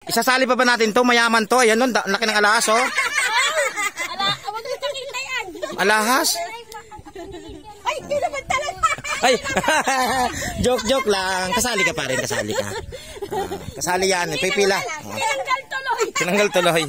isasali pa ba natin to? Mayaman to. Ayan nun, laki ng alahas, oh. Alahas? Ay, di naman talaga. Ay, joke lang. Kasali ka pa rin, kasali ka. Kasali yan, pipila. Tinanggal tuloy. Tinanggal tuloy.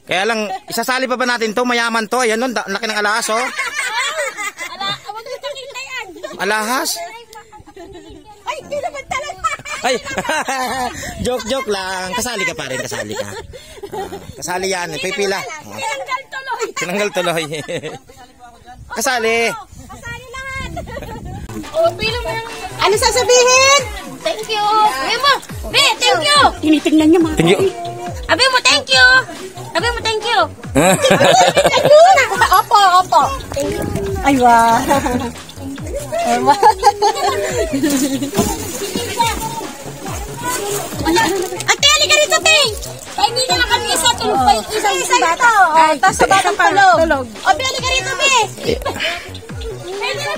Kaya lang, isasali pa ba natin to? Mayaman to. Ayan nun, laki ng alahas, oh. Alahas? Ay, di naman talaga. Ay, joke lang. Kasali ka pa rin, kasali ka. Kasali yan, pipila. Tinanggal tuloy. Tinanggal tuloy. Kasali. Kasali lahat. Oh, pilo mo lang. Ano sasabihin? Thank you. Sabi mo, Be, thank you. Tinitingnan niya mga. Thank you. Sabi mo, thank you. Sabi mo, thank you. Opo, opo. Ay, wow. Ay, wow. Ate, halika rito, te. Ay, hindi na kami isa tulog pa. Isa bata. Tapos sa bata tulog. O, Be, halika rito, Be.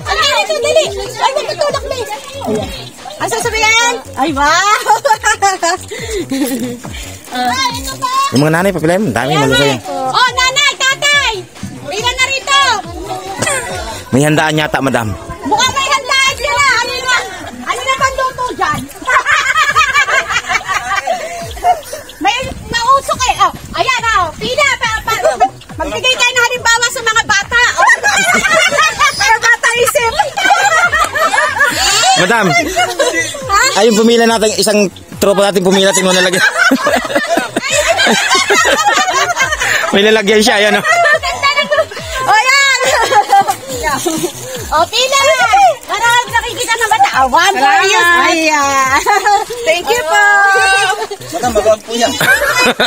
Halika rito, dali. Ay, magtutulak, Be. Ang sasabihin? Ay, wow. Yung mga nanay, papilayan mo. Dami malusay. Oh, nanay, tatay. Pila na rito. May handaan yata, madam. Mukhang may handaan sila. Ano na bang luto dyan? May mausok eh. Oh, ayan, oh. Pila. Magbigay tayo ng halimbawa sa mga bata. Para bata isip. Madam, ayun pumila natin, isang tropa natin pumila, tingnan na lagyan. May lalagyan siya, ayan, oh. O, yan. O, pila. Para nakikita na bata. One for you. Ayan. Thank you po. Madam, magawag po yan.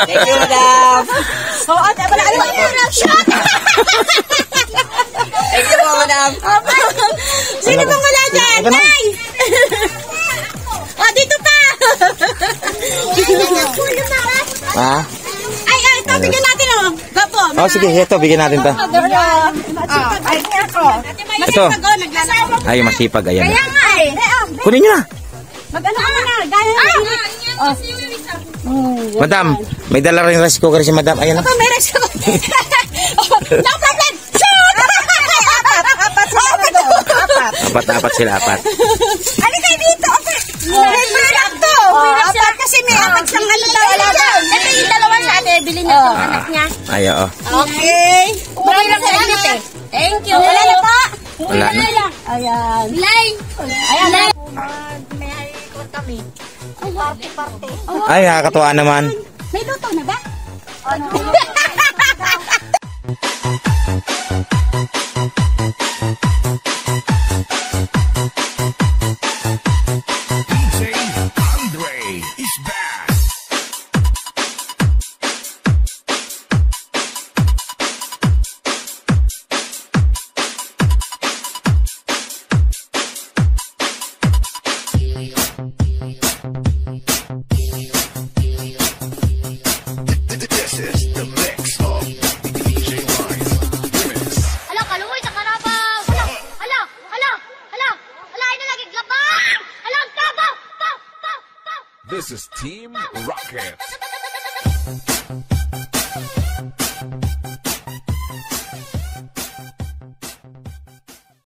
Thank you, madam. O, ate, wala. Shot. Thank you po, madam. Sino pang wala dyan? Nay! O, dito pa! Ha? Ay, ito, bigyan natin o. Gapo. Oh, sige, ito, bigyan natin to. Ay, ako. Ito. Ay, masipag, ayan. Kaya nga eh. Kunin nyo na. Mag-ano ka na. Gaya na. Madam, may dala rin rice cooker si madam. Ayan. Ito, may rice cooker. No problem. Shoot! Apat sila, apat. Ano kayo dito? Hirap to. Apat kasi may apat siyang ano daw. Ito yung dalawa sa ate. Bilhin niya itong anak niya. Ay, oo. Okay. Marami sa ulit eh. Thank you. Wala na po. Wala na. Ayan. Bilay. Ayan. May ikot kami. Party. Ay, nakakatuwa naman. May luto na ba? Ano? This is Team Rocket.